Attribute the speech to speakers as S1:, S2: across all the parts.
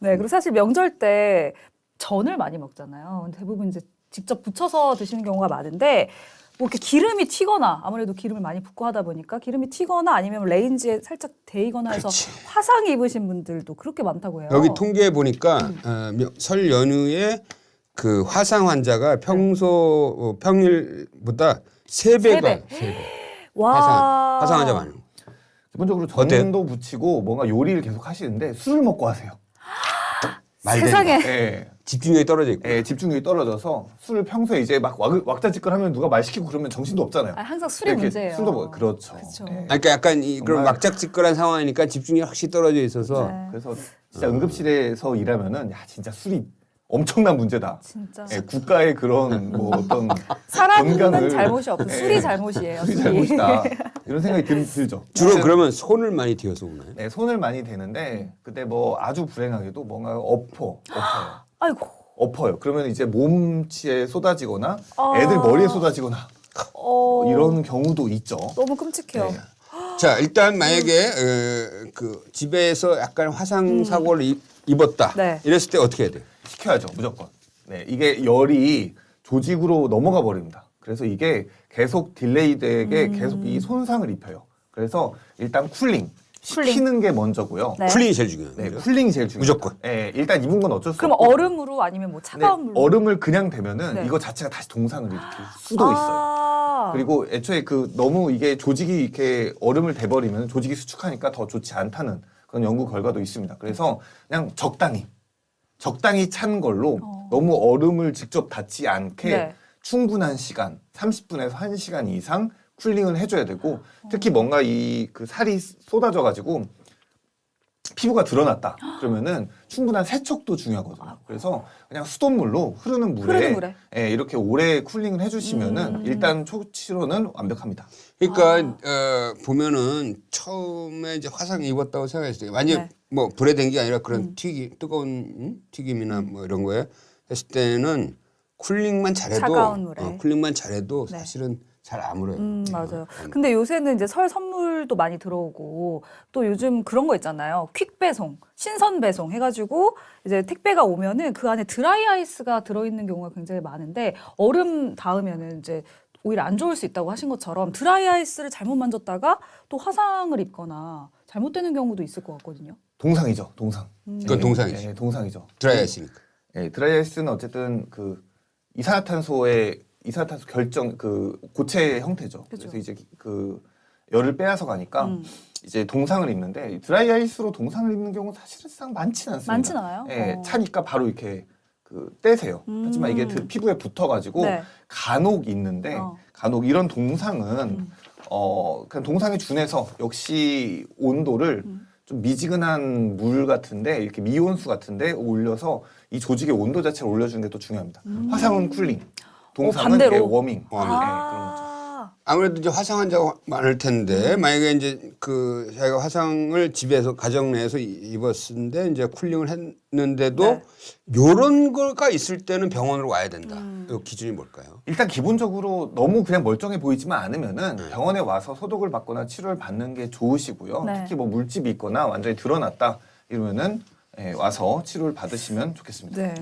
S1: 네, 그리고 사실 명절 때 전을 많이 먹잖아요. 대부분 이제 직접 부쳐서 드시는 경우가 많은데 뭐 이렇게 기름이 튀거나 아무래도 기름을 많이 붓고 하다 보니까 기름이 튀거나 아니면 레인지에 살짝 데이거나 해서
S2: 그렇지.
S1: 화상 입으신 분들도 그렇게 많다고 해요.
S2: 여기 통계에 보니까 설 연휴에 그 화상 환자가 평일보다 3배가
S1: 와.
S2: 화상 환자 많은 거.
S3: 기본적으로
S2: 어때요?
S3: 전도 붙이고 뭔가 요리를 계속 하시는데 술을 먹고 하세요.
S1: 세상에.
S3: 예.
S2: 집중력이 떨어져 있고.
S3: 예, 집중력이 떨어져서 술을 평소에 이제 막 왁자지껄하면 누가 말 시키고 그러면 정신도 없잖아요.
S1: 아, 항상 술이
S3: 이렇게
S1: 문제예요.
S3: 술도 먹 그렇죠.
S1: 그렇죠.
S3: 예.
S2: 그러니까 약간 그런
S3: 정말.
S2: 막작지껄한 상황이니까 집중력이 확실히 떨어져 있어서
S1: 네.
S3: 그래서 진짜 응급실에서 일하면은 야 진짜 술이 엄청난 문제다.
S1: 진짜.
S3: 예, 국가의 그런 뭐 어떤
S1: 사람은
S3: 건강을-
S1: 잘못이 없어.
S3: 예.
S1: 술이 잘못이에요.
S3: 술이 잘못이다. 이런 생각이 들죠.
S2: 주로
S3: 아무튼
S2: 그러면 손을 많이 띄어서 오나요?
S3: 네, 손을 많이 대는데 그때 뭐 아주 불행하게도 뭔가 엎어요.
S1: 아이고.
S3: 엎어요. 그러면 이제 몸치에 쏟아지거나
S1: 아.
S3: 애들 머리에 쏟아지거나 이런 경우도 있죠.
S1: 너무 끔찍해요.
S3: 네.
S2: 자, 일단 만약에 그 집에서 약간 화상 사고를 입었다.
S1: 네.
S2: 이랬을 때 어떻게 해야 돼요?
S3: 시켜야죠, 무조건. 네, 이게 열이 조직으로 넘어가 버립니다. 그래서 이게 계속 딜레이되게 계속 이 손상을 입혀요. 그래서 일단 쿨링 시키는 게 먼저고요.
S1: 네.
S2: 쿨링이 제일 중요해요.
S3: 네,
S2: 그죠?
S3: 쿨링이 제일 중요해요.
S2: 무조건.
S3: 네, 일단 입은 건 어쩔 수
S1: 그럼
S3: 없고.
S1: 얼음으로 아니면 뭐 차가운
S3: 네,
S1: 물로?
S3: 얼음을 그냥 대면은
S1: 네.
S3: 이거 자체가 다시 동상을 일으킬 수도 있어요.
S1: 아.
S3: 그리고 애초에 그 너무 이게 조직이 이렇게 얼음을 대버리면 조직이 수축하니까 더 좋지 않다는 그런 연구 결과도 있습니다. 그래서 그냥 적당히 찬 걸로 너무 얼음을 직접 닿지 않게
S1: 네.
S3: 충분한 시간, 30분에서 1시간 이상 쿨링을 해줘야 되고 특히 뭔가 이 그 살이 쏟아져 가지고 피부가 드러났다 그러면은 충분한 세척도 중요하거든요. 그래서 그냥 수돗물로 흐르는 물에 예, 이렇게 오래 쿨링을 해주시면은 일단 초치료는 완벽합니다.
S2: 그러니까 보면은 처음에 이제 화상 입었다고 생각했을 때 만약
S1: 네.
S2: 뭐 불에 댄 게 아니라 그런 뜨거운 튀김이나 뭐 이런 거에 했을 때는 쿨링만 잘해도
S1: 차가운 물에.
S2: 쿨링만 잘해도
S1: 네.
S2: 사실은 잘 아물어요.
S1: 맞아요. 근데 요새는 이제 설 선물도 많이 들어오고 또 요즘 그런 거 있잖아요. 퀵 배송, 신선 배송 해가지고 이제 택배가 오면은 그 안에 드라이 아이스가 들어있는 경우가 굉장히 많은데 얼음 닿으면은 이제 오히려 안 좋을 수 있다고 하신 것처럼 드라이 아이스를 잘못 만졌다가 또 화상을 입거나 잘못되는 경우도 있을 것 같거든요.
S3: 동상이죠, 동상.
S2: 그건 동상이죠.
S3: 예, 동상이죠.
S2: 드라이아이스니까.
S3: 예, 드라이아이스는 어쨌든 그 이산화탄소 결정 그 고체 형태죠.
S1: 그죠.
S3: 그래서 이제 그 열을 빼앗아 가니까 이제 동상을 입는데 드라이아이스로 동상을 입는 경우 사실상 많지는 않습니다.
S1: 많진 않아요?
S3: 예, 차니까 바로 이렇게 그 떼세요. 하지만 이게 피부에 붙어가지고
S1: 네.
S3: 간혹 있는데 간혹 이런 동상은 그냥 동상에 준해서 역시 온도를 좀 미지근한 물 같은데 이렇게 미온수 같은데 올려서 이 조직의 온도 자체를 올려주는 게 또 중요합니다. 화상은 쿨링, 동상은
S1: 반대로?
S3: 예, 워밍.
S2: 워밍.
S3: 네, 그런 거죠.
S2: 아무래도 이제 화상 환자가 많을 텐데 만약에 이제 그 자기가 화상을 집에서 가정 내에서 입었는데 이제 쿨링을 했는데도
S1: 네.
S2: 요런 거가 있을 때는 병원으로 와야 된다. 요 기준이 뭘까요?
S3: 일단 기본적으로 너무 그냥 멀쩡해 보이지만 않으면은 병원에 와서 소독을 받거나 치료를 받는 게 좋으시고요.
S1: 네.
S3: 특히 뭐 물집이 있거나 완전히 드러났다 이러면은 예, 와서 치료를 받으시면 좋겠습니다.
S1: 네.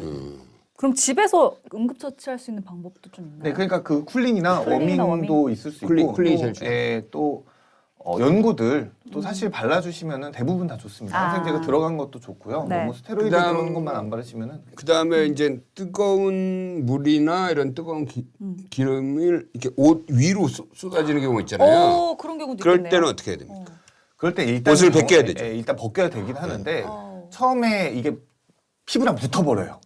S1: 그럼 집에서 응급처치할 수 있는 방법도 좀 있나요?
S3: 네, 그러니까 그 쿨링이나
S1: 쿨링이나
S3: 워밍도 있을 수
S2: 쿨링,
S3: 있고
S2: 쿨링이
S3: 또,
S2: 제일 좋아요.
S3: 또 연고들 또 사실 발라주시면은 대부분 다 좋습니다.
S1: 아.
S3: 항생제가 들어간 것도 좋고요.
S1: 네.
S3: 너무 스테로이드
S2: 그다음-
S3: 들어간 것만 안 바르시면은
S2: 그 다음에 이제 뜨거운 물이나 이런 뜨거운 기름을 이렇게 옷 위로 쏟아지는 경우 있잖아요.
S1: 그런 경우도
S2: 그럴
S1: 있겠네요.
S2: 때는 어떻게 해야 됩니까?
S3: 그럴 때 일단
S2: 옷을 벗겨야 되죠.
S3: 일단 벗겨야 되긴 하는데
S1: 어.
S3: 처음에 이게 피부랑 붙어버려요.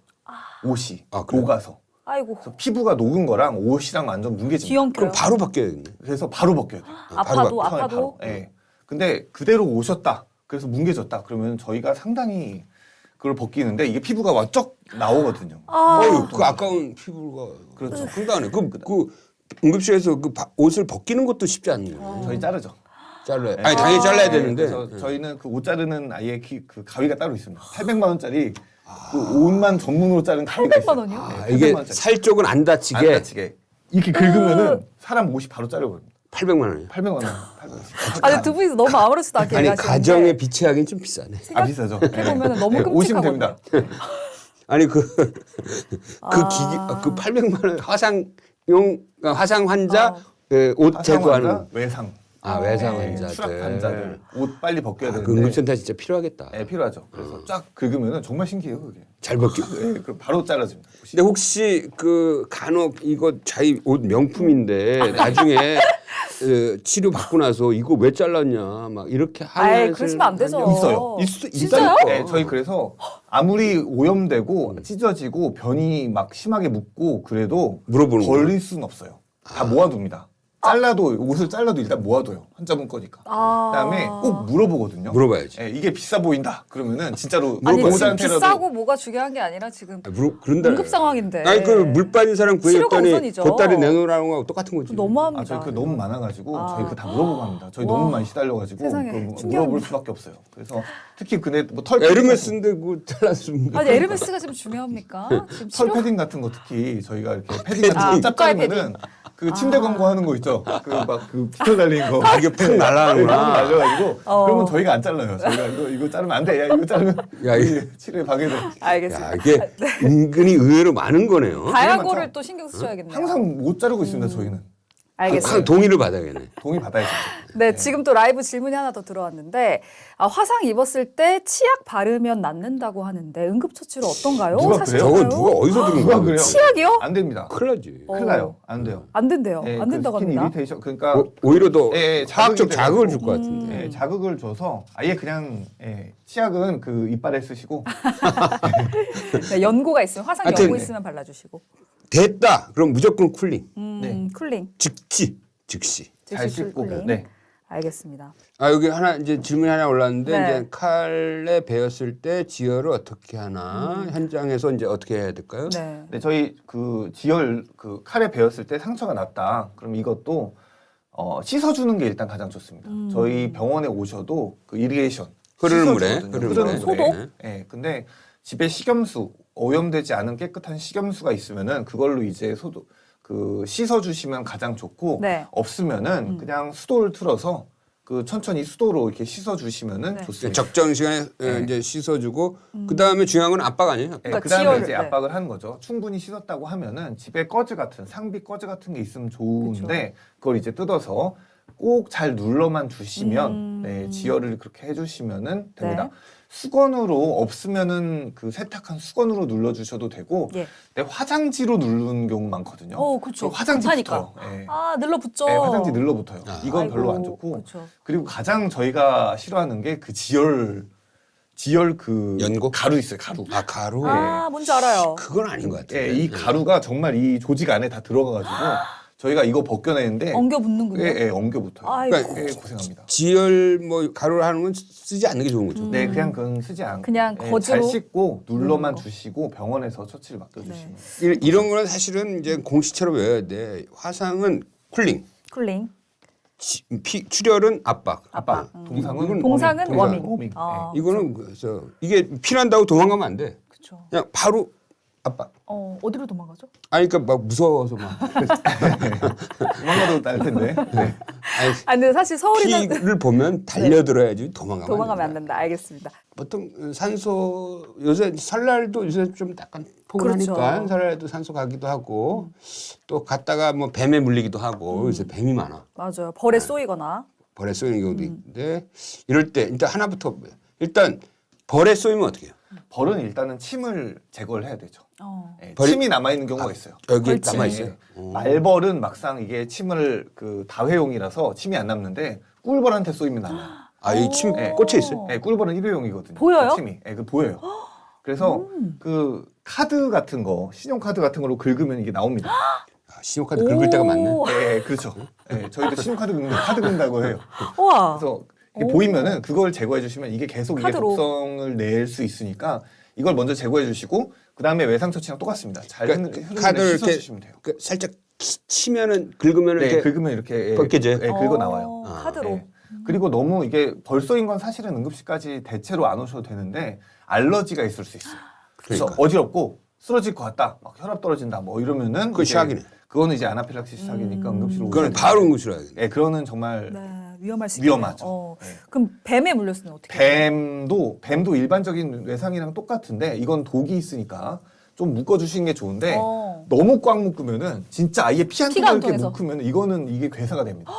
S3: 옷이
S2: 아, 그래요?
S3: 녹아서.
S1: 아이고.
S3: 그래서 피부가 녹은 거랑 옷이랑 완전 뭉개집니다.
S1: 뒤엉켜요.
S2: 그럼 바로 바뀌어야겠네.
S3: 그래서 바로 벗겨야 돼요.
S1: 아파도
S3: 처음에
S1: 아파도.
S3: 바로. 예. 근데 그대로 오셨다. 그래서 뭉개졌다. 그러면 저희가 상당히 그걸 벗기는데 이게 피부가 완쩍 나오거든요.
S2: 어휴, 그 아까운 피부가
S3: 그렇죠.
S2: 훌다네. 그 응급실에서 그 옷을 벗기는 것도 쉽지 않은 거예요.
S3: 저희 자르죠.
S2: 잘라야. 아니 당연히 잘라야
S3: 네,
S2: 되는데.
S3: 그래서 저희는 그 옷 자르는 아예 그 가위가 따로 있습니다. 800만 원짜리 그 옷만 전문으로 자른 가위가
S1: 800만
S3: 있어요.
S1: 원이요?
S3: 네,
S2: 이게
S3: 800만 원짜리.
S2: 살 쪽은 안 다치게.
S3: 안 다치게. 이렇게 긁으면은 사람 옷이 바로 잘려버립니다.
S2: 800만 원이요.
S3: 800만 원.
S1: 아니 두 분이서 너무 아무렇지도 않게
S2: 아니
S1: 얘기하시는데
S2: 가정에 비치하기는 좀 비싸네.
S3: 아 비싸죠.
S1: 보면 너무 끔찍하거든요.
S3: 오시면 됩니다.
S2: 아니 그 기기 그 800만 원 화상 환자 옷 제거하는
S3: 외상.
S2: 외상
S3: 네,
S2: 환자들.
S3: 추락 환자들 옷 빨리 벗겨야
S2: 그
S3: 되는데
S2: 응급센터 진짜 필요하겠다.
S3: 네, 필요하죠. 그래서 쫙 긁으면은 정말 신기해요, 그게.
S2: 잘 벗겨.
S3: 네, 그럼 바로 잘라집니다.
S2: 근데 혹시 그 간혹 이거 자기 옷 명품인데 나중에 치료 받고 나서 이거 왜 잘랐냐 막 이렇게
S1: 아이, 그러시면 안 되죠.
S3: 있어요.
S1: 진짜요?
S3: 네, 저희 그래서 아무리 오염되고 찢어지고 변이 막 심하게 묻고 그래도
S2: 물어보는 거예요?
S3: 걸릴 수는 없어요. 다 모아둡니다. 잘라도 옷을 잘라도 일단 모아둬요. 환자분 거니까. 그다음에 꼭 물어보거든요.
S2: 물어봐야지.
S3: 네, 이게 비싸 보인다. 그러면은 진짜로
S1: 아니 지금
S3: 보호자한테라도
S1: 비싸고 뭐가 중요한 게 아니라 지금
S2: 그런다.
S1: 응급 상황인데.
S2: 아니 그 물 빠진 사람
S1: 치료가
S2: 구했더니
S1: 우선이죠.
S2: 보따리 내놓으라는 거하고 똑같은 거지.
S1: 너무합니다.
S3: 저희 그 너무 많아가지고
S1: 아.
S3: 저희 그 다 물어보고 합니다. 저희
S1: 와.
S3: 너무 많이 시달려가지고
S1: 세상에,
S3: 그걸
S1: 충격이네.
S3: 물어볼 수밖에 없어요. 그래서 특히 근데 뭐털
S2: 에르메스인데 그 잘랐으면.
S1: 아니 에르메스가 지금 중요합니까? 지금
S3: 털
S1: 치료
S3: 패딩 같은 거 특히 저희가 이렇게 패딩 같은 거
S1: 고가의
S3: 짭짤하면은 그 침대 광고 하는 거 있죠. 그 막 그 피터 달린 거.
S2: 이게 푹 날아가는구나.
S3: 날려가지고
S1: 어.
S3: 그러면 저희가 안 잘라요. 저희가 이거 자르면 안 돼. 야 이거 자르면
S2: 야,
S3: 우리 치료에 방해돼.
S1: 알겠습니다.
S2: 야, 이게 은근히 의외로 많은 거네요.
S1: 다양거를
S3: 많죠.
S1: 또 신경 쓰셔야겠네요.
S3: 항상 못 자르고 있습니다. 저희는
S1: 알겠습니다.
S2: 동의를 받아야겠네.
S3: 동의 받아야죠.
S1: 네, 지금 또 라이브 질문이 하나 더 들어왔는데 화상 입었을 때 치약 바르면 낫는다고 하는데 응급처치로 어떤가요?
S3: 누가
S1: 사실인가요?
S3: 그래요?
S2: 저건 누가 어디서 들은
S3: 누가
S2: 거야?
S3: 그래요?
S1: 치약이요?
S3: 안 됩니다.
S2: 큰일 나지.
S1: 어.
S3: 큰일 나요. 안 돼요.
S1: 안 된대요.
S3: 예,
S1: 안 된다고
S3: 그 스킨
S1: 합니다.
S3: 이리테이션 그러니까
S2: 오히려 더
S3: 예,
S2: 화학적
S3: 자극이
S2: 자극을
S3: 돼가지고.
S2: 줄 것 같은데.
S3: 예, 자극을 줘서 아예 그냥 치약은 그 이빨에 쓰시고
S1: 네, 연고가 있으면 화상
S2: 하여튼,
S1: 연고 있으면 발라주시고.
S2: 됐다. 그럼 무조건 쿨링.
S3: 네.
S1: 쿨링.
S2: 즉시.
S3: 잘
S1: 즉시
S3: 씻고
S1: 쿨링.
S3: 네.
S1: 알겠습니다.
S2: 여기 하나 이제 질문이 하나 올랐는데
S1: 네.
S2: 이제 칼에 베었을 때 지혈을 어떻게 하나 현장에서 이제 어떻게 해야 될까요?
S1: 네.
S3: 네, 저희 그 지혈 그 칼에 베었을 때 상처가 났다. 그럼 이것도 씻어주는 게 일단 가장 좋습니다. 저희 병원에 오셔도 그 이리게이션
S2: 흐르는 물에,
S3: 씻어주거든요.
S2: 흐르는 물에.
S1: 소독?
S3: 예, 근데 집에 식염수 오염되지 않은 깨끗한 식염수가 있으면은 그걸로 이제 소독 그 씻어주시면 가장 좋고
S1: 네.
S3: 없으면은 그냥 수도를 틀어서 그 천천히 수도로 이렇게 씻어주시면은
S1: 네.
S3: 좋습니다.
S2: 적정 시간에
S3: 네.
S2: 이제 씻어주고 그 다음에 중요한 건 압박 아니에요?
S3: 예,
S1: 그러니까
S3: 그다음에
S1: 지혈을,
S3: 이제
S1: 네.
S3: 압박을 하는 거죠. 충분히 씻었다고 하면은 집에 꺼즈 같은 상비 꺼즈 같은 게 있으면 좋은데 그걸 이제 뜯어서 꼭 잘 눌러만 주시면 네, 지혈을 그렇게 해주시면은 됩니다.
S1: 네.
S3: 수건으로 없으면은 그 세탁한 수건으로 눌러주셔도 되고,
S1: 예.
S3: 근데 화장지로 누르는 경우 많거든요.
S1: 그렇죠.
S3: 화장지
S1: 급하니까.
S3: 붙어요. 예.
S1: 늘러붙죠.
S3: 네, 화장지 늘러붙어요. 이건
S1: 아이고,
S3: 별로 안 좋고.
S1: 그렇죠.
S3: 그리고 가장 저희가 싫어하는 게 그 지혈 그
S2: 연고?
S3: 가루 있어요. 가루.
S2: 가루.
S1: 뭔지 알아요.
S2: 그건 아닌 것 같아요.
S3: 예, 이 가루가 정말 이 조직 안에 다 들어가가지고 저희가 이거 벗겨내는데
S1: 엉겨 붙는군요.
S3: 예, 엉겨 붙어요.
S1: 아이고.
S2: 그러니까
S3: 예, 고생합니다.
S2: 지혈 뭐 가루를 하는 건 쓰지 않는 게 좋은 거죠.
S3: 네, 그냥 그건 쓰지 않고
S1: 그냥
S3: 예,
S1: 거즈로
S3: 잘 씻고 눌러만
S1: 거.
S3: 주시고 병원에서 처치를 맡겨주시면.
S2: 이런 거는 사실은 이제 공식처럼 외워야 돼. 화상은 쿨링,
S1: 쿨링.
S2: 출혈은 압박.
S3: 압박.
S2: 이건
S1: 동상은 워밍.
S3: 워밍.
S1: 아,
S2: 이거는 그래서 이게 피난다고 도망가면 안 돼.
S1: 그렇죠.
S2: 그냥 바로 압박.
S1: 어디로 도망가죠?
S2: 아니 그러니까 막 무서워서 막
S3: 도망가도 날 텐데. 네.
S2: 아니,
S1: 근데 사실 서울이나
S2: 피를 보면 달려들어야지
S1: 도망가면 안 된다. 알겠습니다.
S2: 보통 산소 요새 설날도 요새 좀 약간 포근하니까
S1: 그렇죠.
S2: 설날에도 산소 가기도 하고 또 갔다가 뭐 뱀에 물리기도 하고 요새 뱀이 많아.
S1: 맞아요. 벌에 쏘이거나.
S2: 벌에 쏘이는 경우도 있는데 이럴 때 일단 하나부터 일단 벌에 쏘이면 어떻게 해요?
S3: 벌은 일단은 침을 제거를 해야 되죠. 예,
S2: 벌이-
S3: 침이 남아 있는 경우가 있어요.
S2: 여기
S1: 벌침.
S2: 남아 있어요.
S3: 예, 말벌은 막상 이게 침을 그 다회용이라서 침이 안 남는데 꿀벌한테 쏘이면 남아요.
S2: 이 침
S3: 네.
S2: 꽂혀 있어요.
S3: 예, 꿀벌은 일회용이거든요.
S1: 보여요?
S3: 그 침이. 예, 그 보여요. 그래서 그 카드 같은 거, 신용카드 같은 걸로 긁으면 이게 나옵니다.
S2: 신용카드 긁을 때가 많네.
S3: 예, 그렇죠. 예, 저희도 신용카드 긁는 거 카드 긁는다고 해요.
S1: 우와.
S3: 그래서 이게 보이면은 그걸 제거해 주시면 이게 계속 이게
S1: 카드로.
S3: 독성을 낼 수 있으니까 이걸 먼저 제거해 주시고 그다음에 외상 처치랑 똑같습니다. 잘
S2: 그러니까
S3: 흐르는
S2: 카드를
S3: 씻어
S2: 이렇게
S3: 주시면 돼요.
S2: 살짝 치면은 긁으면
S3: 네,
S2: 이렇게
S3: 긁으면 이렇게
S2: 벗겨져요?
S3: 예, 긁어 나와요.
S1: 카드로.
S3: 예. 그리고 너무 이게 벌써인 건 사실은 응급실까지 대체로 안 오셔도 되는데 알러지가 있을 수 있어요. 그래서
S2: 그러니까.
S3: 어지럽고 쓰러질 것 같다, 막 혈압 떨어진다, 뭐 이러면은
S2: 그거
S3: 이제
S2: 시작이네.
S3: 그거는 이제 아나필락시스 시작이니까 응급실로
S2: 그건
S3: 오셔야
S2: 바로
S3: 돼요.
S2: 응급실로 가야 돼.
S3: 예, 그거는 정말
S1: 네, 위험할 수
S3: 위험하죠.
S1: 있겠네요.
S3: 네.
S1: 그럼 뱀에 물렸으면 어떻게 해요?
S3: 뱀도 일반적인 외상이랑 똑같은데 이건 독이 있으니까 좀 묶어주시는 게 좋은데 너무 꽉 묶으면은 진짜 아예 피 한
S1: 피가 안
S3: 통을 이렇게
S1: 통해서.
S3: 묶으면 이거는 이게 괴사가 됩니다.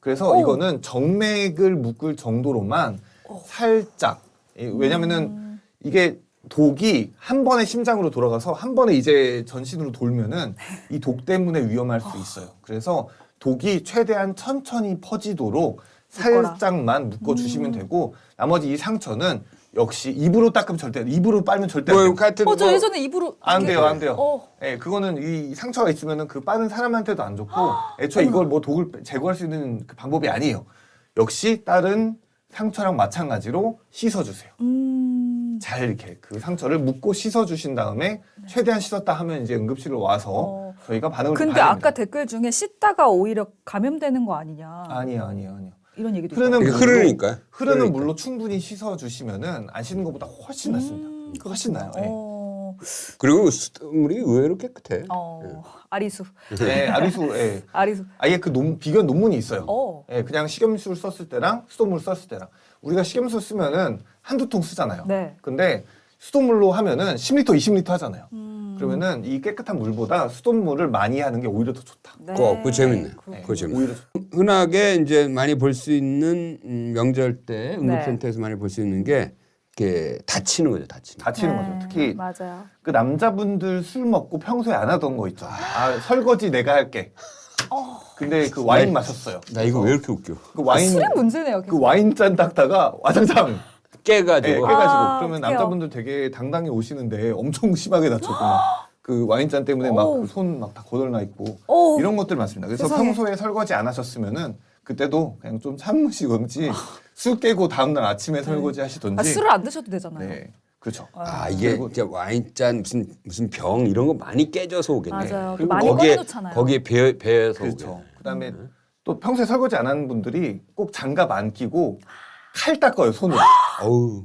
S3: 그래서
S1: 오.
S3: 이거는 정맥을 묶을 정도로만 살짝, 왜냐면은 이게 독이 한 번에 심장으로 돌아가서 한 번에 이제 전신으로 돌면은 이 독 때문에 위험할 수 있어요. 그래서 독이 최대한 천천히 퍼지도록 살짝만 묶어주시면 되고 나머지 이 상처는 역시 입으로 닦으면 절대, 입으로 빨면 절대 안
S2: 뭐
S3: 돼요.
S2: 같은
S1: 저 예전에 입으로
S3: 안
S1: 이렇게-
S3: 돼요, 안 돼요.
S1: 어.
S3: 예, 그거는 이 상처가 있으면은 그 빠는 사람한테도 안 좋고 애초에 이걸 뭐 독을 제거할 수 있는 그 방법이 아니에요. 역시 다른 상처랑 마찬가지로 씻어주세요. 잘 이렇게 그 상처를 묶고 씻어주신 다음에 최대한 씻었다 하면 이제 응급실로 와서 저희가 반응을 좀
S1: 근데
S3: 봐야
S1: 아까
S3: 됩니다.
S1: 댓글 중에 씻다가 오히려 감염되는 거 아니냐
S3: 아니요.
S1: 이런 얘기도
S3: 흐르는
S1: 있어요.
S2: 이게 흐르니까요.
S3: 흐르는
S2: 그러니까.
S3: 물로 충분히 씻어주시면은 안 씻는 것보다 훨씬 낫습니다. 훨씬 나요. 예.
S2: 그리고 수돗물이 의외로 깨끗해.
S1: 아리수.
S3: 네, 아리수, 예.
S1: 아리수.
S3: 아예 그 비교한 논문이 있어요.
S1: 어.
S3: 예, 그냥 식염수를 썼을 때랑 수돗물 썼을 때랑 우리가 식염수 쓰면은 한두 통 쓰잖아요.
S1: 네.
S3: 근데 수돗물로 하면은 10리터, 20리터 하잖아요. 그러면은 이 깨끗한 물보다 수돗물을 많이 하는 게 오히려 더 좋다.
S1: 네.
S2: 그거 재밌네.
S1: 그렇구나.
S2: 그거 재밌네.
S3: 오히려 좋다.
S2: 흔하게 이제 많이 볼 수 있는 명절 때 응급센터에서 많이 볼 수 있는 게 이렇게 다치는 거죠, 다치는.
S3: 다치는
S1: 네,
S3: 거죠. 특히
S1: 맞아요.
S3: 그 남자분들 술 먹고 평소에 안 하던 거 있죠. 아, 설거지 내가 할게. 근데 그 와인 마셨어요.
S2: 나 이거 왜 이렇게 웃겨?
S3: 그 와인
S1: 술이 문제네요.
S3: 그
S1: 계속.
S3: 와인잔 닦다가 와장창
S2: 깨가지고.
S3: 깨가지고
S1: 아,
S3: 그러면
S1: 어떡해요.
S3: 남자분들 되게 당당히 오시는데 엄청 심하게 다쳤고 그 와인잔 때문에 막
S1: 어우.
S3: 손 막 다 거덜나 있고
S1: 어우.
S3: 이런 것들 많습니다. 그래서
S1: 세상에.
S3: 평소에 설거지 안 하셨으면은 그때도 그냥 좀 참으시든지 술 깨고 다음날 아침에 설거지 하시든지.
S1: 술을 안 드셔도 되잖아요.
S3: 네, 그렇죠.
S2: 아 이게 진짜 와인잔 무슨 병 이런 거 많이 깨져서 오겠네.
S1: 맞아요.
S3: 그리고
S1: 많이 꺼내놓잖아요.
S2: 거기에 배에서
S3: 그렇죠.
S2: 오겠네.
S3: 그다음에 또 평소에 설거지 안 하는 분들이 꼭 장갑 안 끼고 칼 닦아요 손으로.
S2: 어우.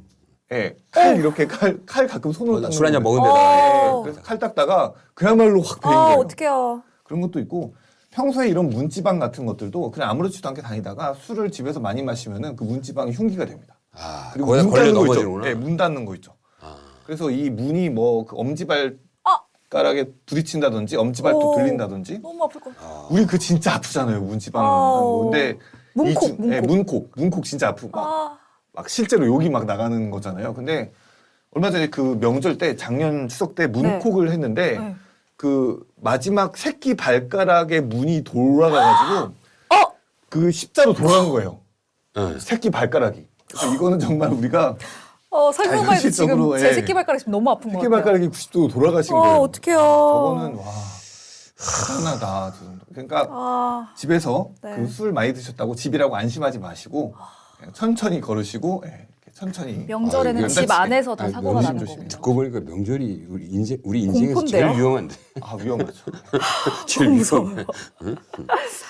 S3: 예, 칼 이렇게 칼 가끔 손으로 닦는
S2: 술 한 잔
S3: 거예요.
S2: 먹은 데다가.
S3: 예, 그래서 칼 닦다가 그야말로 확 베인 거예요.
S1: 어떡해요.
S3: 그런 것도 있고 평소에 이런 문지방 같은 것들도 그냥 아무렇지도 않게 다니다가 술을 집에서 많이 마시면은 그 문지방이 흉기가 됩니다.
S2: 아,
S3: 그리고
S2: 거기다
S3: 문
S2: 걸려
S3: 닫는 거 있죠.
S2: 넘어지는구나.
S3: 네, 문 닫는 거 있죠.
S2: 아.
S3: 그래서 이 문이 뭐 그 엄지발가락에 부딪힌다든지 엄지발톱 들린다든지
S1: 너무 아플 것 같아.
S3: 우리 그 진짜 아프잖아요 문지방.
S1: 아우.
S3: 근데
S1: 문콕,
S3: 네, 문콕 진짜 아프고 막 실제로 욕이 막 나가는 거잖아요. 근데 얼마 전에 그 명절 때 작년 추석 때 문콕을 했는데
S1: 네.
S3: 그 마지막 새끼 발가락에 문이 돌아가가지고 그 십자로 돌아간 거예요.
S2: 네.
S3: 새끼 발가락이. 그래서 이거는 정말 우리가
S1: 설명만 해도
S3: 현실적으로,
S1: 지금 제
S3: 예.
S1: 새끼 발가락이 지금 너무 아픈 것
S3: 새끼
S1: 같아요.
S3: 발가락이 90도 돌아가신 거예요.
S1: 어떡해요.
S3: 저거는 와 대단하다. 저 정도. 그러니까 집에서
S1: 네.
S3: 그 술 많이 드셨다고 집이라고 안심하지 마시고 그냥 천천히 걸으시고 이렇게 천천히
S1: 명절에는
S2: 아,
S1: 집
S3: 이게
S1: 안에서 다
S2: 아니,
S1: 사고가 나는
S3: 조심,
S1: 거군요.
S2: 듣고 보니까 명절이 우리 인생에서
S1: 공포인데요?
S2: 제일 위험한데.
S3: 아 위험하죠.
S2: 제일 위험해.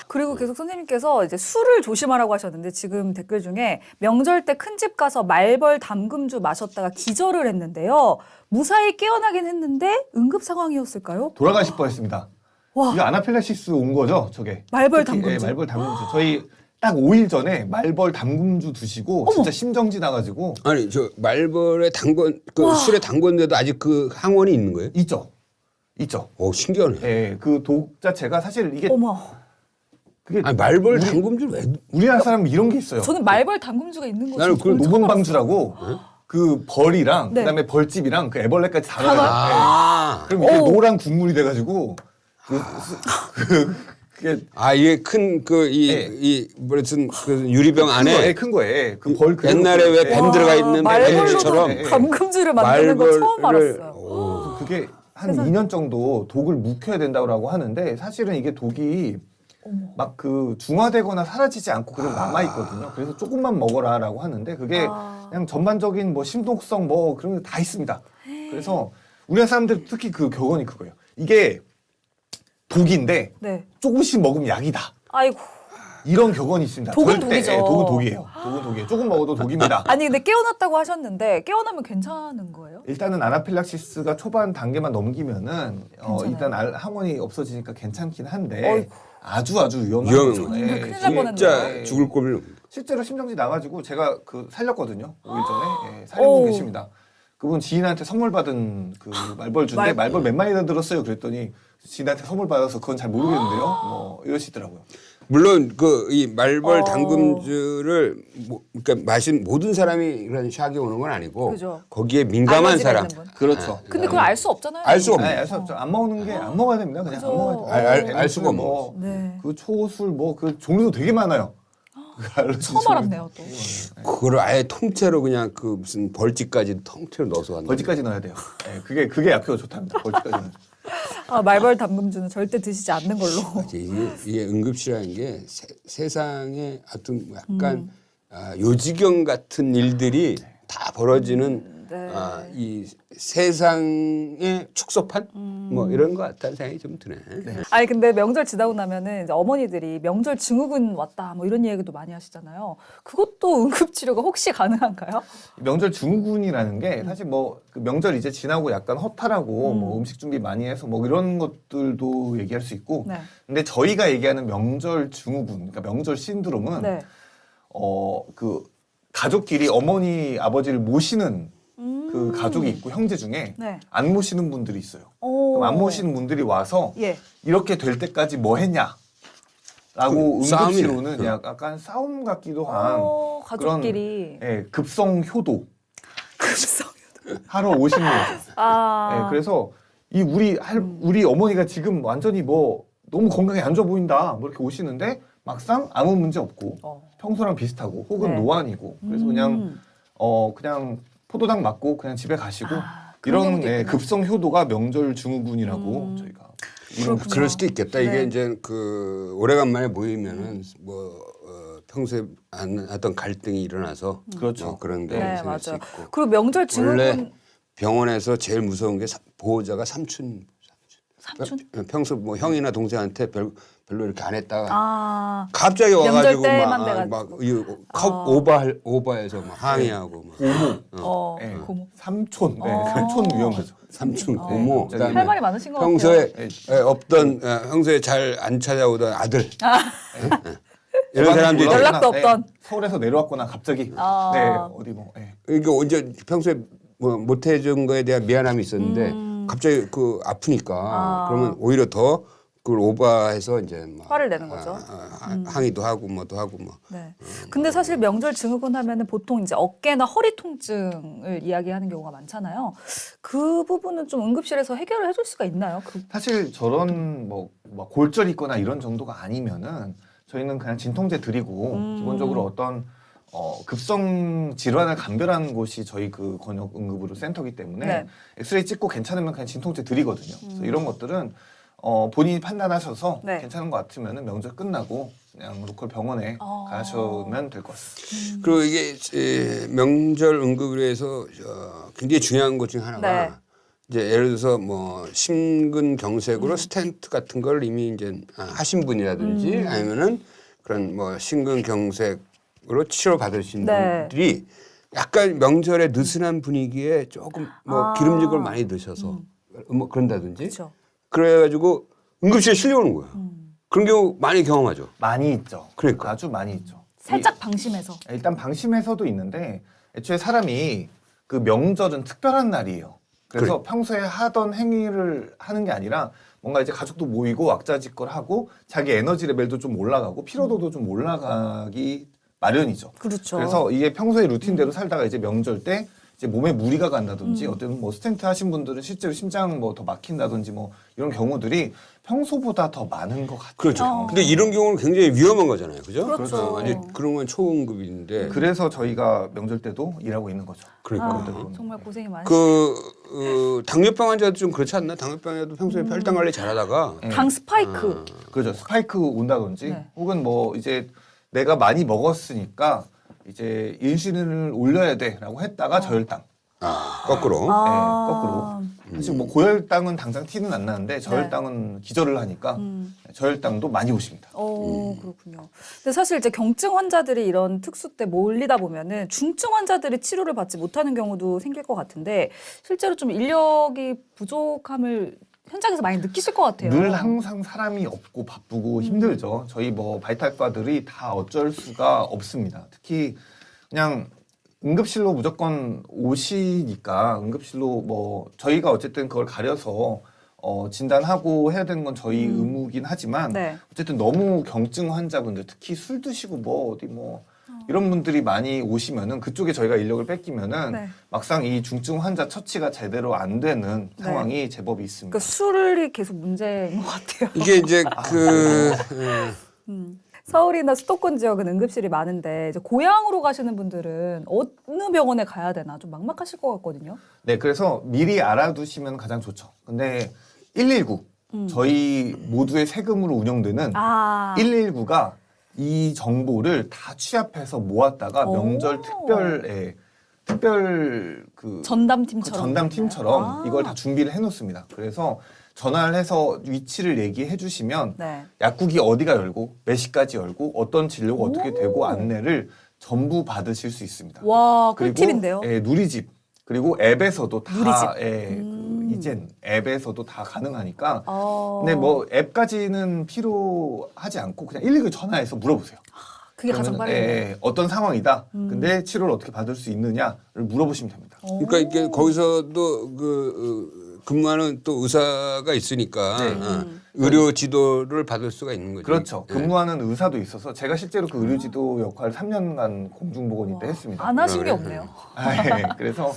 S1: 그리고 계속 선생님께서 이제 술을 조심하라고 하셨는데 지금 댓글 중에 명절 때 큰 집 가서 말벌 담금주 마셨다가 기절을 했는데요. 무사히 깨어나긴 했는데 응급 상황이었을까요?
S3: 돌아가실 뻔했습니다.
S1: 와.
S3: 이거 아나필락시스 온 거죠, 저게.
S1: 말벌
S3: 특히,
S1: 담금주.
S3: 예, 말벌 담금주. 저희 딱 5일 전에 말벌 담금주 드시고 진짜 심정지 나가지고
S2: 아니 저 말벌에 담근 그 술에 담궜는데도 아직 그 항원이 있는 거예요?
S3: 있죠.
S2: 오 신기하네.
S3: 예, 그 독 자체가 사실 이게
S1: 어머.
S3: 그게
S2: 아니 말벌 담금줄 왜?
S3: 우리나라 사람은 이런 게 있어요.
S1: 저는 말벌 담금주가 있는 거
S2: 나는
S1: 지금
S2: 그걸
S1: 처음
S3: 노봉방주라고 그 벌이랑
S1: 네.
S3: 그다음에 벌집이랑 그 애벌레까지 다 넣어요.
S2: 아,
S3: 그럼 이게 노란 국물이 돼가지고 그게
S2: 아 이게 큰 그
S3: 네.
S2: 이 무슨 그 유리병 안에
S3: 큰 거에 그 벌 그대로
S2: 옛날에 왜
S3: 예.
S2: 뱀 들어가 있는
S1: 말벌로도
S2: 뱀처럼
S3: 예.
S1: 담금주를 만드는 거 처음
S2: 말벌을
S1: 알았어요.
S2: 오.
S3: 그게 한 2년 정도 독을 묵혀야 된다고 하는데 사실은 이게 독이 막 그 중화되거나 사라지지 않고 그냥 남아 있거든요. 그래서 조금만 먹어라라고 하는데 그게 그냥 전반적인 뭐 심독성 뭐 그런 게 다 있습니다. 그래서 우리나라 사람들 특히 그 격언이 그거예요. 이게 독인데
S1: 네.
S3: 조금씩 먹으면 약이다.
S1: 아이고.
S3: 이런 격언이 있습니다.
S1: 독은
S3: 절대,
S1: 독이죠.
S3: 예, 독은 독이에요. 독은 독이에요. 조금 먹어도 독입니다.
S1: 아니 근데 깨어났다고 하셨는데 깨어나면 괜찮은 거예요?
S3: 일단은 아나필락시스가 초반 단계만 넘기면은
S1: 괜찮아요.
S3: 일단 항원이 없어지니까 괜찮긴 한데
S1: 어이구.
S3: 아주 위험한
S2: 위험한
S3: 거죠.
S1: 거죠.
S3: 예,
S1: 큰일 날
S2: 진짜
S1: 뻔했네.
S2: 죽을 고비를
S3: 실제로 심정지 나가지고 제가 그 살렸거든요. 5일 전에 살려고
S1: 오.
S3: 계십니다. 그분 지인한테 선물 받은 그 말벌주인데
S1: 말벌.
S3: 말벌 몇 마리나 들었어요. 그랬더니 지인한테 선물 받아서 그건 잘 모르겠는데요. 뭐 이러시더라고요.
S2: 물론 그 이 말벌
S1: 어.
S2: 당금주를 그러니까 마신 모든 사람이 그런 샥이 오는 건 아니고
S1: 그죠.
S2: 거기에 민감한
S1: 알러지가
S2: 사람
S1: 있는 분.
S3: 그렇죠.
S1: 근데 그걸 알 수 없잖아요.
S2: 알 수 없네.
S3: 알수 없죠. 안 먹는 게 안 먹어야 됩니다. 그냥
S1: 그죠.
S3: 안 먹어야 돼요.
S2: 알 수가 없는
S3: 뭐,
S1: 네.
S3: 그 초술 뭐 그 종류도 되게 많아요. 그 알러지
S1: 처음
S3: 종류도
S1: 알았네요, 또.
S3: 되게 많아요.
S2: 그걸 아예 통째로 그냥 그 무슨 벌집까지 통째로 넣어서 간다.
S3: 벌집까지 넣어야 돼요. 그게 약효가 좋답니다. 벌집까지는.
S1: 아, 말벌 담금주는 절대 드시지 않는 걸로.
S2: 이게 응급실이라는 게 세상에 하여튼 약간 요지경 같은 일들이 다 벌어지는
S1: 네.
S2: 이 세상의 축소판 뭐 이런 것 같다는 생각이 좀 드네.
S1: 아니 근데 명절 지나고 나면은 이제 어머니들이 명절 증후군 왔다 뭐 이런 얘기도 많이 하시잖아요. 그것도 응급치료가 혹시 가능한가요?
S3: 명절 증후군이라는 게 사실 뭐 그 명절 이제 지나고 약간 허탈하고 뭐 음식 준비 많이 해서 뭐 이런 것들도 얘기할 수 있고
S1: 네.
S3: 근데 저희가 얘기하는 명절 증후군 그러니까 명절 신드롬은
S1: 네.
S3: 그 가족끼리 어머니 아버지를 모시는
S1: 음.
S3: 그 가족이 있고 형제 중에
S1: 네.
S3: 안 모시는 분들이 있어요.
S1: 오.
S3: 그럼 안 모시는 분들이 와서
S1: 예.
S3: 이렇게 될 때까지 뭐 했냐? 라고
S2: 싸움이네.
S3: 응급치료는 약간 싸움 같기도 한
S1: 가족끼리
S3: 급성 효도
S1: 급성.
S3: 하러 오시는 거죠.
S1: 아.
S3: 그래서 이 우리 어머니가 지금 완전히 뭐 너무 건강이 안 좋아 보인다 뭐 이렇게 오시는데 막상 아무 문제 없고 평소랑 비슷하고 혹은
S1: 네.
S3: 노안이고 그래서 그냥 그냥 포도당 맞고 그냥 집에 가시고
S1: 그런
S3: 이런
S1: 경우도 있구나.
S3: 급성 효도가 명절 증후군이라고 저희가
S1: 그렇군요.
S2: 그럴 수도 있겠다. 이게
S1: 네.
S2: 이제 그 오래간만에 모이면은 뭐 평소에 안 하던 갈등이 일어나서
S3: 그렇죠.
S2: 뭐 그런 게
S1: 네,
S2: 생길 수
S1: 맞아요.
S2: 있고.
S1: 그리고 명절
S2: 원래
S1: 증후군
S2: 병원에서 제일 무서운 게 보호자가 삼촌.
S1: 삼촌?
S2: 평소 뭐 형이나 동생한테 별로 이렇게 안 했다가
S1: 아.
S2: 갑자기 와가지고
S1: 명절 때만 돼가지고.
S2: 막 오버해서 막 항의하고 막
S3: 고모 네.
S1: 고모.
S3: 삼촌 삼촌 위험하죠.
S2: 삼촌 고모
S3: 갑자기
S2: 그다음에
S1: 할 말이 많으신 것
S2: 평소에
S1: 같아요.
S2: 없던 평소에 잘 안 찾아오던 아들 이런 사람들이
S3: 올라왔거나,
S1: 연락도 없던.
S3: 서울에서 내려왔거나 갑자기
S1: 아.
S3: 네 어디 뭐
S2: 이게 언제 평소에 뭐 못해준 거에 대한 미안함이 있었는데 갑자기 그 아프니까 그러면 오히려 더 그걸 오버해서 이제 막
S1: 화를 내는 거죠.
S2: 항의도 하고 뭐도 하고 뭐.
S1: 네. 근데 사실 명절 증후군 하면은 보통 이제 어깨나 허리 통증을 이야기하는 경우가 많잖아요. 그 부분은 좀 응급실에서 해결을 해줄 수가 있나요?
S3: 사실 저런 뭐 골절 있거나 이런 정도가 아니면은 저희는 그냥 진통제 드리고 기본적으로 어떤 급성 질환을 감별하는 곳이 저희 그 권역 응급으로 센터기 때문에
S1: 네.
S3: 엑스레이 찍고 괜찮으면 그냥 진통제 드리거든요. 그래서 이런 것들은 본인이 판단하셔서
S1: 네.
S3: 괜찮은 것 같으면은 명절 끝나고 그냥 로컬 병원에 가시면 될 것 같습니다.
S2: 그리고 이게 명절 응급의료에서 굉장히 중요한 것 중에 하나가
S1: 네.
S2: 이제 예를 들어서 뭐 심근경색으로 스텐트 같은 걸 이미 이제 하신 분이라든지 아니면은 그런 뭐 심근경색으로 치료 받으신
S1: 네.
S2: 분들이 약간 명절에 느슨한 분위기에 조금 뭐 기름진 걸 많이 드셔서 뭐 그런다든지
S1: 그렇죠.
S2: 그래가지고 응급실에 실려오는 거예요. 그런 경우 많이 경험하죠.
S3: 많이 있죠.
S2: 그러니까.
S3: 아주 많이 있죠.
S1: 살짝 방심해서.
S3: 일단 방심해서도 있는데 애초에 사람이 그 명절은 특별한 날이에요. 그래서 평소에 하던 행위를 하는 게 아니라 뭔가 이제 가족도 모이고 왁자지껄 하고 자기 에너지 레벨도 좀 올라가고 피로도도 좀 올라가기 마련이죠.
S1: 그렇죠.
S3: 그래서 이게 평소에 루틴대로 살다가 이제 명절 때 이제 몸에 무리가 간다든지 어떤 뭐 스텐트 하신 분들은 실제로 심장 뭐 더 막힌다든지 뭐 이런 경우들이 평소보다 더 많은 것 같아요.
S2: 그렇죠. 근데 이런 경우는 굉장히 위험한 거잖아요. 그죠?
S1: 그렇죠.
S2: 완전 그런 건 초응급인데.
S3: 그래서 저희가 명절 때도 일하고 있는 거죠.
S2: 그러니까.
S1: 정말 고생이 많으시죠.
S2: 당뇨병 환자도 좀 그렇지 않나? 당뇨병 환자도 평소에 혈당 관리 잘하다가
S1: 당 스파이크.
S3: 그렇죠. 스파이크 온다든지
S1: 네.
S3: 혹은 뭐 이제 내가 많이 먹었으니까 이제 인슐린을 올려야 돼라고 했다가 저혈당
S2: 거꾸로.
S3: 거꾸로. 사실 뭐 고혈당은 당장 티는 안 나는데 저혈당은 기절을 하니까 저혈당도 많이 오십니다.
S1: 그렇군요. 근데 사실 이제 경증 환자들이 이런 특수 때 몰리다 보면은 중증 환자들이 치료를 받지 못하는 경우도 생길 것 같은데 실제로 좀 인력이 부족함을 현장에서 많이 느끼실 것 같아요.
S3: 늘 항상 사람이 없고 바쁘고 힘들죠. 저희 뭐 바이탈과들이 다 어쩔 수가 없습니다. 특히 그냥 응급실로 무조건 오시니까 응급실로 뭐 저희가 어쨌든 그걸 가려서 진단하고 해야 되는 건 저희 의무긴 하지만
S1: 네.
S3: 어쨌든 너무 경증 환자분들 특히 술 드시고 뭐 어디 뭐 이런 분들이 많이 오시면은 그쪽에 저희가 인력을 뺏기면은
S1: 네.
S3: 막상 이 중증 환자 처치가 제대로 안 되는 상황이 제법 있습니다.
S1: 그러니까 술이 계속 문제인 것 같아요.
S2: 이게 이제
S1: 서울이나 수도권 지역은 응급실이 많은데 이제 고향으로 가시는 분들은 어느 병원에 가야 되나 좀 막막하실 것 같거든요.
S3: 네, 그래서 미리 알아두시면 가장 좋죠. 근데 119 저희 모두의 세금으로 운영되는 119가 이 정보를 다 취합해서 모았다가 명절 특별 그
S1: 전담팀처럼.
S3: 전담팀처럼 이걸 다 준비를 해놓습니다. 그래서 전화를 해서 위치를 얘기해 주시면
S1: 네.
S3: 약국이 어디가 열고 몇 시까지 열고 어떤 진료가 어떻게 되고 안내를 전부 받으실 수 있습니다.
S1: 와,
S3: 그리고
S1: 꿀팁인데요.
S3: 누리집 그리고 앱에서도 다
S1: 누리집.
S3: 이젠 앱에서도 다 가능하니까
S1: 아.
S3: 근데 뭐 앱까지는 필요하지 않고 그냥 119 전화해서 물어보세요.
S1: 그게 가장
S3: 그러면은,
S1: 빠르네요.
S3: 어떤 상황이다. 근데 치료를 어떻게 받을 수 있느냐를 물어보시면 됩니다.
S2: 그러니까 이게 거기서도 근무하는 또 의사가 있으니까 의료 지도를 받을 수가 있는 거죠.
S3: 그렇죠.
S2: 예.
S3: 근무하는 의사도 있어서 제가 실제로 그 의료지도 역할을 3년간 공중보건이 때 했습니다.
S1: 안 하신 게
S2: 그래.
S1: 없네요.
S3: 그래서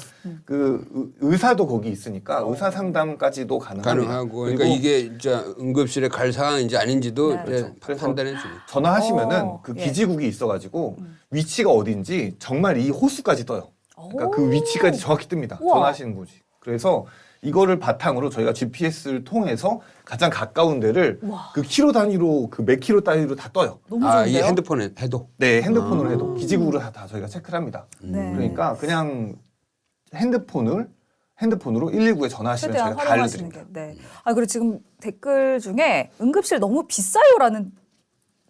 S3: 그 의사도 거기 있으니까 의사 상담까지도 가능합니다.
S2: 가능하고 그러니까
S3: 그리고
S2: 이게 진짜 응급실에 갈 상황인지 아닌지도
S1: 네.
S2: 이제
S3: 그렇죠. 그래서
S2: 판단해 주고.
S3: 전화하시면은 그
S1: 예.
S3: 기지국이 있어가지고 위치가 어딘지 정말 이 호수까지 떠요. 그러니까 그 위치까지 정확히 뜹니다.
S1: 우와.
S3: 전화하시는 곳이. 그래서 이거를 바탕으로 저희가 GPS를 통해서 가장 가까운 데를
S1: 우와.
S3: 그 킬로 단위로 그 몇 킬로 단위로 다 떠요.
S1: 너무
S2: 이
S1: 좋은데요?
S2: 핸드폰에 해도.
S3: 네, 핸드폰으로 해도 기지국으로 다 저희가 체크를 합니다.
S1: 네.
S3: 그러니까 그냥 핸드폰으로 119에 전화하시면
S1: 최대한
S3: 저희가 다
S1: 활용하시는
S3: 알려드립니다.
S1: 게. 네. 그리고 지금 댓글 중에 응급실 너무 비싸요라는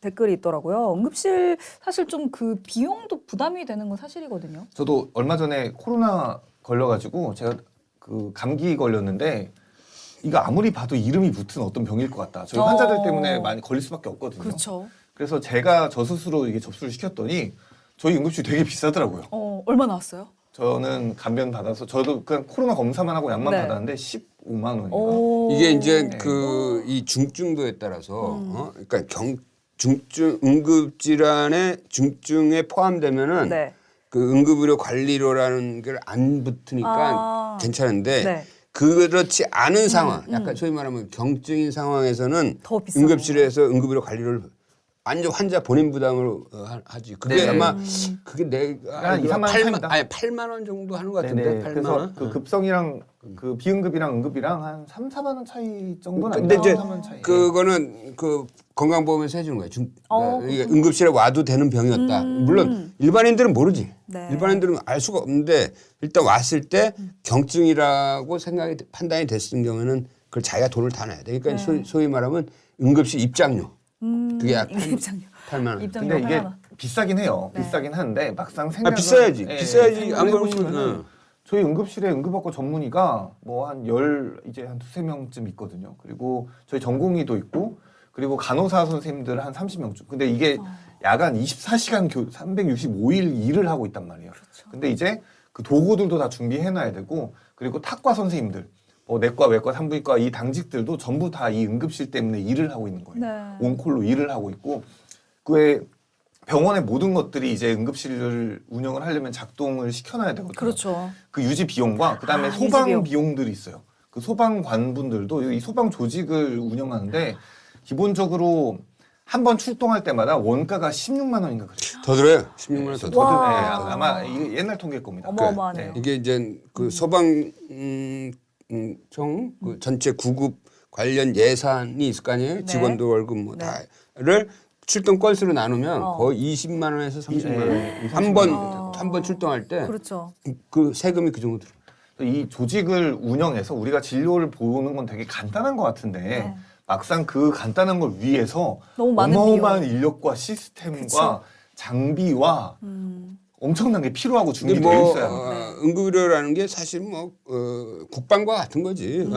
S1: 댓글이 있더라고요. 응급실 사실 좀 그 비용도 부담이 되는 건 사실이거든요.
S3: 저도 얼마 전에 코로나 걸려가지고 제가 그 감기 걸렸는데 이거 아무리 봐도 이름이 붙은 어떤 병일 것 같다. 저희 환자들 때문에 많이 걸릴 수밖에 없거든요.
S1: 그렇죠.
S3: 그래서 제가 저 스스로 이게 접수를 시켰더니 저희 응급실 되게 비싸더라고요.
S1: 얼마 나왔어요?
S3: 저는 간변 받아서 저도 그냥 코로나 검사만 하고 약만
S1: 네.
S3: 받았는데 15만 원인가.
S2: 이게 이제
S3: 네.
S2: 이 중증도에 따라서 그러니까 중증 응급질환의 중증에 포함되면은
S1: 네.
S2: 그 응급의료 관리료라는 게 안 붙으니까 괜찮은데
S1: 네.
S2: 그렇지 않은 상황, 약간 소위 말하면 경증인 상황에서는
S1: 더 비싸요.
S2: 응급실에서 응급의료 관리를 완전 환자 본인 부담으로 하지. 그게
S3: 네.
S2: 아마 그게 내가
S3: 한 2, 3만 원 차이입니다.
S2: 8만 원 정도 하는 것 같은데.
S3: 네네.
S2: 8만
S3: 그래서
S2: 원.
S3: 그 급성이랑 그 비응급이랑 응급이랑 한 3, 4만 원 차이 정도는
S2: 근데
S3: 아니에요.
S2: 이제
S3: 3, 4만 원 차이.
S2: 그거는 그 건강보험에서 해주는 거예요. 이게 응급실에 와도 되는 병이었다. 물론 일반인들은 모르지.
S1: 네.
S2: 일반인들은 알 수가 없는데 일단 왔을 때 경증이라고 판단이 됐을 경우에는 그걸 자기가 돈을 다 내야 돼. 그러니까 소위 말하면 응급실 입장료. 그게 약
S1: 입장료.
S2: 8만 원.
S1: 입장료
S3: 근데 이게
S1: 8만 원.
S3: 비싸긴 해요.
S1: 네.
S3: 비싸긴 한데 막상 생각을
S2: 비싸야지. 비싸야지. 안
S3: 생각을
S2: 그러면
S3: 해보시면은 저희 응급실에 응급학과 전문의가 뭐 한 이제 한 2-3명쯤 있거든요. 그리고 저희 전공의도 있고 그리고 간호사 선생님들 한 30명쯤. 근데 이게 야간 24시간 365일 일을 하고 있단 말이에요. 근데 이제 그 도구들도 다 준비해 놔야 되고 그리고 탁과 선생님들 뭐 내과, 외과, 산부인과 이 당직들도 전부 다 이 응급실 때문에 일을 하고 있는 거예요.
S1: 네.
S3: 온콜로 일을 하고 있고 그에 병원의 모든 것들이 이제 응급실을 운영을 하려면 작동을 시켜놔야 되거든요.
S1: 그렇죠.
S3: 그 유지 비용과 그다음에
S1: 유지
S3: 소방
S1: 비용.
S3: 비용들이 있어요. 그 소방관분들도 이 소방 조직을 운영하는데 기본적으로 한 번 출동할 때마다 원가가 16만 원인가 그래요.
S2: 더 들어요. 16만 원 더 들어요.
S3: 저도
S1: 와.
S3: 네, 아마 이게 옛날 통계일 겁니다.
S1: 어마어마하네요.
S2: 이게 이제 그 소방청 그 전체 구급 관련 예산이 있을 거 아니에요.
S1: 네.
S2: 직원들 월급 뭐
S1: 네.
S2: 다를 출동 건수로 나누면 거의 20만 원에서 30만 원.
S3: 네,
S2: 한 번 출동할 때 그
S1: 그렇죠.
S2: 세금이 그 정도 들어요.
S3: 이 조직을 운영해서 우리가 진료를 보는 건 되게 간단한 것 같은데
S1: 네.
S3: 막상 그 간단한 걸 위해서
S1: 너무 많은
S3: 어마어마한
S1: 비용.
S3: 인력과 시스템과
S1: 그쵸.
S3: 장비와 엄청난 게 필요하고
S2: 근데
S3: 준비되어
S2: 뭐
S3: 있어요.
S2: 응급의료라는 게 사실 뭐 국방과 같은 거지.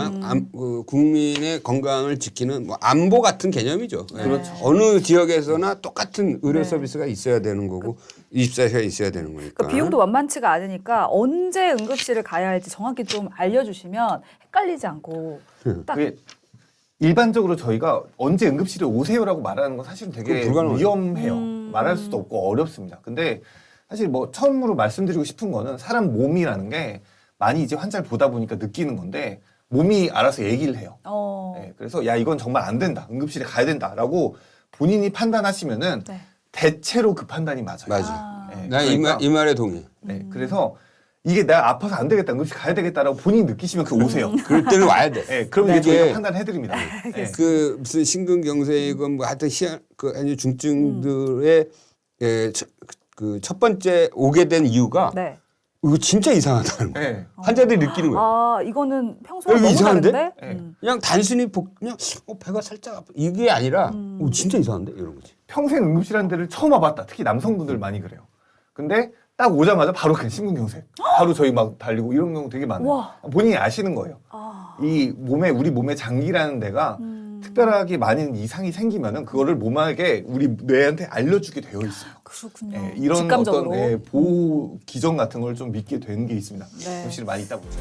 S2: 국민의 건강을 지키는 뭐 안보 같은 개념이죠. 예.
S3: 그렇죠.
S2: 어느 지역에서나 똑같은 의료
S1: 네.
S2: 서비스가 있어야 되는 거고 24시간 있어야 되는 거니까.
S1: 그러니까 비용도 만만치가 않으니까 언제 응급실을 가야 할지 정확히 좀 알려주시면 헷갈리지 않고 딱
S3: 그게 일반적으로 저희가 언제 응급실에 오세요라고 말하는 건 사실은 되게
S2: 그건 불가능하죠.
S3: 위험해요. 말할 수도 없고 어렵습니다. 근데 사실 뭐 처음으로 말씀드리고 싶은 거는 사람 몸이라는 게 많이 이제 환자를 보다 보니까 느끼는 건데 몸이 알아서 얘기를 해요. 네, 그래서 야 이건 정말 안 된다. 응급실에 가야 된다라고 본인이 판단하시면은
S1: 네.
S3: 대체로 그 판단이 맞아요.
S2: 맞아.
S3: 네,
S2: 나
S3: 그러니까,
S2: 이 말에 동의해.
S3: 네, 그래서 이게 내가 아파서 안 되겠다. 응급실 가야 되겠다라고 본인이 느끼시면 그 오세요.
S2: 그럴 때는 와야 돼.
S3: 네, 그럼 이제
S2: 이게
S3: 저희가 판단해드립니다. 네.
S2: 그 무슨 심근경색이건 뭐 하여튼 그 아니 중증들의 그 첫 번째 오게 된 이유가
S1: 네.
S2: 이거 진짜 이상하다는 거예요.
S3: 네.
S2: 환자들이 느끼는 거예요.
S1: 아 이거는 평소랑
S2: 이거
S1: 너무
S2: 이상한데?
S1: 다른데?
S3: 네.
S2: 그냥 단순히 그냥 배가 살짝 아파 이게 아니라 진짜 이상한데 이런 거지.
S3: 평생 응급실한 데를 처음 와봤다. 특히 남성분들 많이 그래요. 근데 딱 오자마자 바로 그냥 심근경색. 바로 저희 막 달리고 이런 경우 되게 많아요.
S1: 와.
S3: 본인이 아시는 거예요.
S1: 아,
S3: 이 몸에 우리 몸의 장기라는 데가 특별하게 많은 이상이 생기면은 그거를 몸에게 우리 뇌한테 알려주게 되어 있어요.
S1: 그렇군요.
S3: 예, 이런
S1: 직감적으로.
S3: 어떤 보호 기전 같은 걸 좀 믿게 되는 게 있습니다.
S1: 네.
S3: 응급실에 많이 있다 보죠.